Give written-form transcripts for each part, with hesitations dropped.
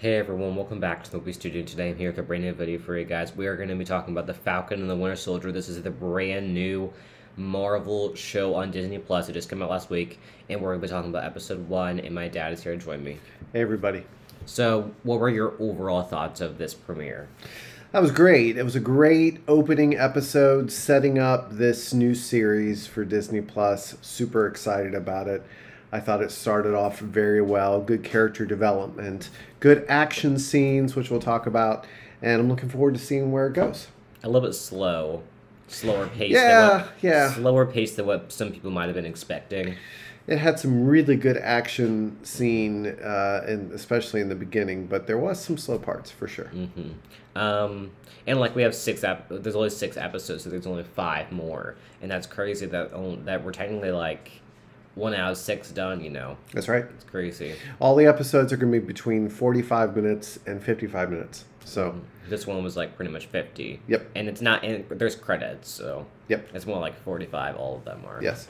Hey everyone, welcome back to the Movie Studio. Today I'm here with a brand new video for you guys. We are going to be talking about the Falcon and the Winter Soldier. This is the brand new Marvel show on Disney Plus. It just came out last week, and we're going to be talking about episode 1, and my dad is here to join me. Hey, everybody. So, what were your overall thoughts of this premiere? That was great. It was a great opening episode setting up this new series for Disney Plus. Super excited about it. I thought it started off very well. Good character development, good action scenes, which we'll talk about, and I'm looking forward to seeing where it goes. A little bit slower pace. Slower pace than what some people might have been expecting. It had some really good action scene, and especially in the beginning, but there was some slow parts for sure. And like we have there's only 6 episodes, so there's only 5 more, and that's crazy that we're technically like 1 out of 6 done. That's right. It's crazy. All the episodes are going to be between 45 minutes and 55 minutes. So this one was like pretty much 50. Yep. And it's not, and there's credits, so yep, it's more like 45. All of them are. Yes.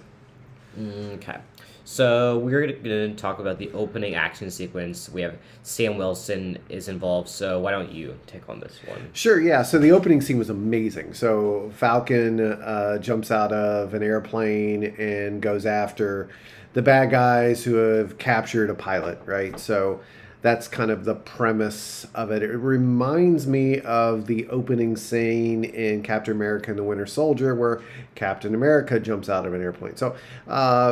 Okay. So we're going to talk about the opening action sequence. We have Sam Wilson is involved. So why don't you take on this one? Sure, yeah. So the opening scene was amazing. So Falcon jumps out of an airplane and goes after the bad guys who have captured a pilot, right? So that's kind of the premise of it. It reminds me of the opening scene in Captain America and the Winter Soldier where Captain America jumps out of an airplane. So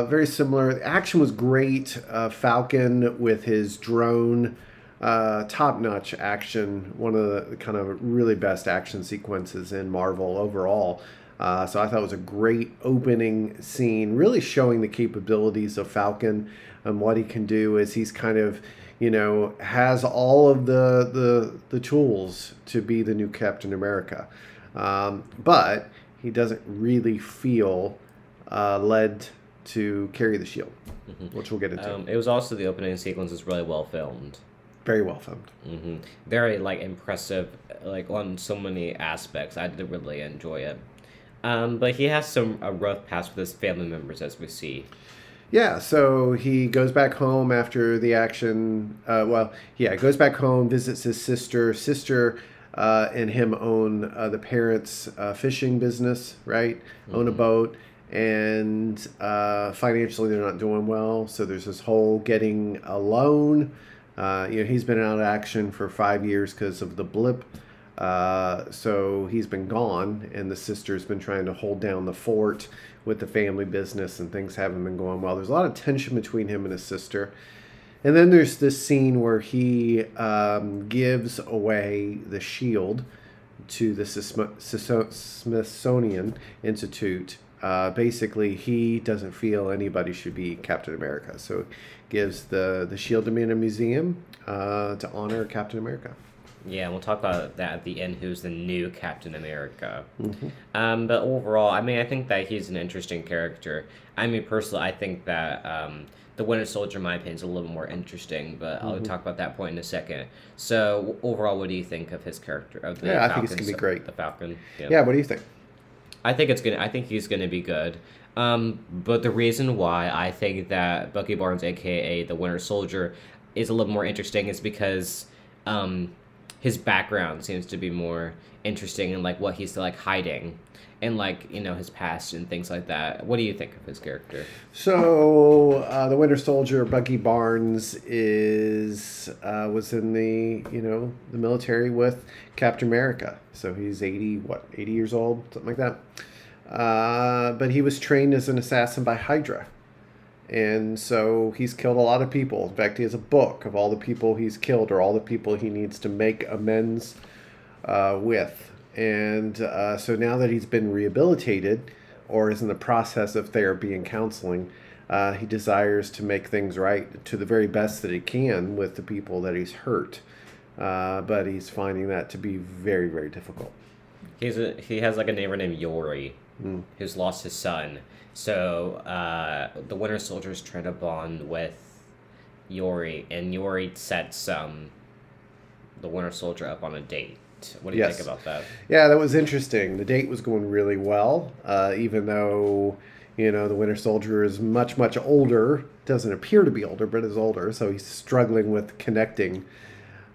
very similar. The action was great. Falcon with his drone, top-notch action. One of the kind of really best action sequences in Marvel overall. So I thought it was a great opening scene, really showing the capabilities of Falcon and what he can do as he's kind of, has all of the tools to be the new Captain America. But he doesn't really feel led to carry the shield, which we'll get into. It was also, the opening sequence is really well filmed. Very well filmed. Very impressive, on so many aspects. I did really enjoy it. But he has a rough past with his family members, as we see. Yeah, so he goes back home after the action. Goes back home, visits his sister. Sister and him own the parents' fishing business, right? Own a boat. And financially, they're not doing well. So there's this whole getting a loan. He's been out of action for 5 years because of the blip. So he's been gone, and the sister's been trying to hold down the fort with the family business, and things haven't been going well. There's a lot of tension between him and his sister. And then there's this scene where he gives away the shield to the Smithsonian Institute. Basically, he doesn't feel anybody should be Captain America. So gives the shield to me in a museum to honor Captain America. Yeah, and we'll talk about that at the end, who's the new Captain America. But overall, I think that he's an interesting character. Personally, I think that the Winter Soldier, in my opinion, is a little more interesting, but I'll talk about that point in a second. So, overall, what do you think of his character? I think he's going to be great. The Falcon. Yeah, what do you think? I think he's gonna be good. But the reason why I think that Bucky Barnes, aka the Winter Soldier, is a little more interesting is because his background seems to be more interesting, and what he's hiding, and his past and things like that. What do you think of his character? So the Winter Soldier, Bucky Barnes, was in the military with Captain America. So he's 80 years old, something like that. But he was trained as an assassin by Hydra. And so he's killed a lot of people. In fact, he has a book of all the people he's killed, or all the people he needs to make amends with. And so now that he's been rehabilitated, or is in the process of therapy and counseling, he desires to make things right to the very best that he can with the people that he's hurt. But he's finding that to be very, very difficult. He has a neighbor named Yori, who's lost his son. So the Winter Soldier's trying to bond with Yori, and Yori sets the Winter Soldier up on a date. What do you think about that? Yeah, that was interesting. The date was going really well, even though the Winter Soldier is much, much older. Doesn't appear to be older, but is older, so he's struggling with connecting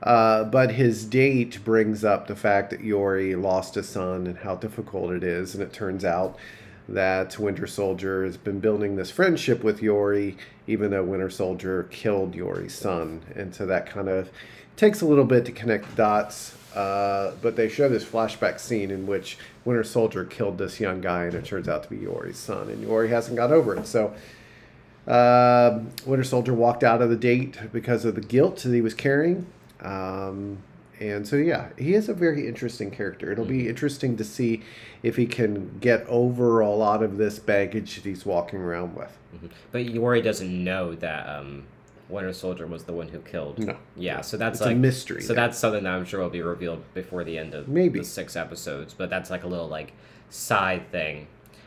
But his date brings up the fact that Yori lost a son and how difficult it is. And it turns out that Winter Soldier has been building this friendship with Yori, even though Winter Soldier killed Yori's son. And so that kind of takes a little bit to connect the dots. But they show this flashback scene in which Winter Soldier killed this young guy, and it turns out to be Yori's son. And Yori hasn't got over it. So Winter Soldier walked out of the date because of the guilt that he was carrying. And so, yeah, he is a very interesting character. It'll be interesting to see if he can get over a lot of this baggage that he's walking around with. But Yori doesn't know that Winter Soldier was the one who killed. No. Yeah, so that's It's a mystery. So that's something that I'm sure will be revealed before the end of the 6 episodes. But that's like a little like side thing.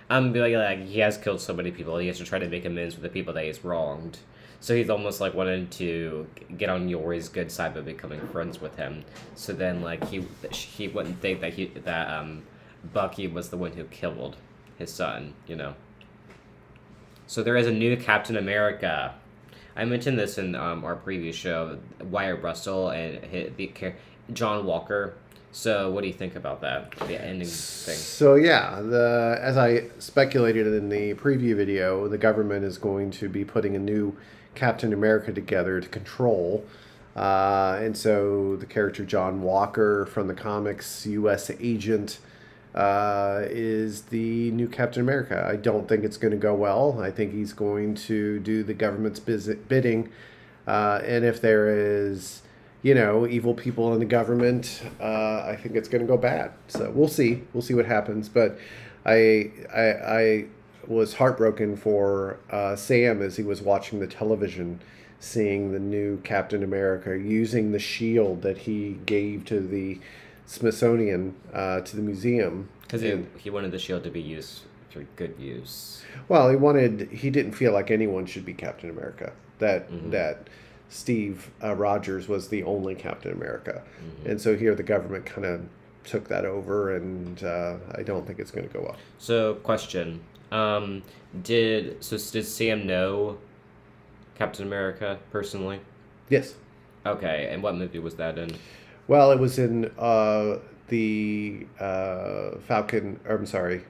I'm like he has killed so many people. He has to try to make amends with the people that he's wronged. So he's almost like wanted to get on Yori's good side by becoming friends with him. So then like he wouldn't think that Bucky was the one who killed his son, you know. So there is a new Captain America. I mentioned this in our previous show, Wyatt Russell and John Walker. So what do you think about that, the ending thing? So yeah, as I speculated in the preview video, the government is going to be putting a new Captain America together to control. And so the character John Walker from the comics, U.S. agent, is the new Captain America. I don't think it's going to go well. I think he's going to do the government's bidding. And if there is, evil people in the government, I think it's going to go bad. So we'll see. We'll see what happens. But I was heartbroken for Sam as he was watching the television, seeing the new Captain America using the shield that he gave to the Smithsonian, to the museum. Because he wanted the shield to be used for good use. Well, he didn't feel like anyone should be Captain America. That Steve Rogers was the only Captain America. And so here the government kind of took that over, and I don't think it's going to go well. So, question. Did Sam know Captain America personally? Yes. Okay, and what movie was that in? Well, it was in the Falcon. Or, I'm sorry,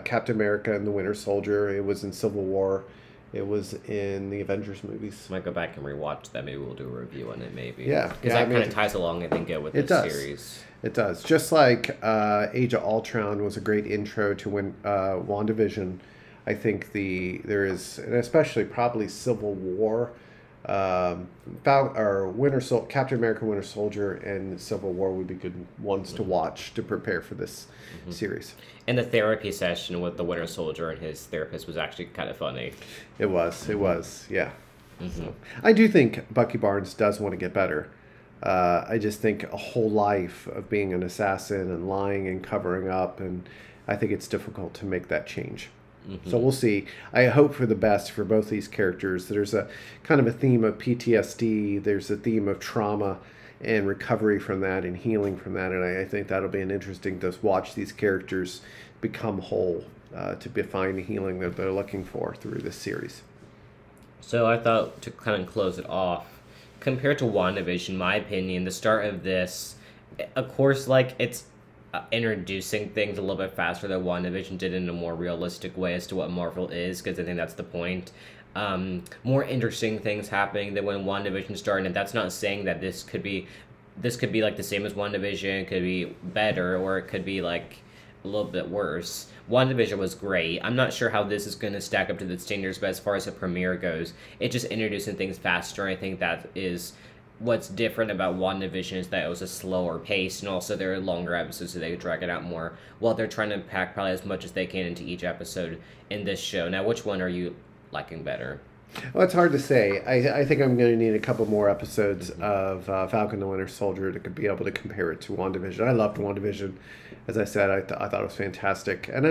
Captain America and the Winter Soldier. It was in Civil War. It was in the Avengers movies. Might go back and rewatch that. Maybe we'll do a review on it. Maybe. Yeah, because that kind of ties along, I think, with this series. It does. Just like Age of Ultron was a great intro to WandaVision. I think there is, and especially probably Civil War, Captain America, Winter Soldier, and Civil War would be good ones to watch to prepare for this series. And the therapy session with the Winter Soldier and his therapist was actually kind of funny. It was, yeah. So, I do think Bucky Barnes does want to get better. I just think a whole life of being an assassin and lying and covering up, and I think it's difficult to make that change. So we'll see. I hope for the best for both these characters. There's a kind of a theme of PTSD. There's a theme of trauma and recovery from that and healing from that. And I think that'll be an interesting to watch these characters become whole, to find the healing that they're looking for through this series. So I thought, to kind of close it off, compared to WandaVision, in my opinion, the start of this, of course, like, it's introducing things a little bit faster than WandaVision did in a more realistic way as to what Marvel is, because I think that's the point. More interesting things happening than when WandaVision started, and that's not saying that this could be like the same as WandaVision, it could be better, or it could be like a little bit worse. WandaVision was great. I'm not sure how this is going to stack up to the standards, but as far as the premiere goes, it's just introducing things faster. I think that is what's different about WandaVision, is that it was a slower pace, and also there are longer episodes, so they could drag it out more. Well, they're trying to pack probably as much as they can into each episode in this show. Now, which one are you liking better? Well, it's hard to say. I think I'm going to need a couple more episodes of Falcon the Winter Soldier to be able to compare it to WandaVision. I loved WandaVision. As I said, I thought it was fantastic. And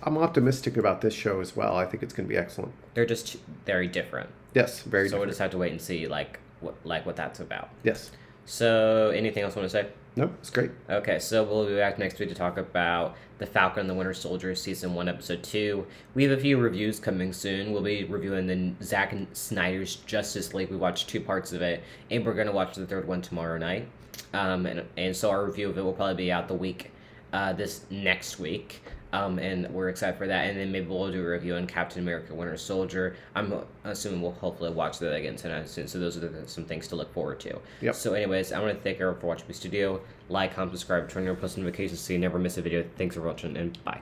I'm optimistic about this show as well. I think it's going to be excellent. They're just very different. Yes, very different. So we'll just have to wait and see what that's about. Yes. So anything else you want to say? Nope, it's great. Okay, so we'll be back next week to talk about The Falcon and the Winter Soldier Season 1, Episode 2. We have a few reviews coming soon. We'll be reviewing the Zack Snyder's Justice League. We watched 2 parts of it, and we're going to watch the 3rd one tomorrow night. And so our review of it will probably be out the week, this next week. And we're excited for that. And then maybe we'll do a review on Captain America: Winter Soldier. I'm assuming we'll hopefully watch that again tonight soon. So those are some things to look forward to. Yep. So, anyways, I want to thank everyone for watching my studio. Like, comment, subscribe, turn on your post notifications so you never miss a video. Thanks for watching, and bye.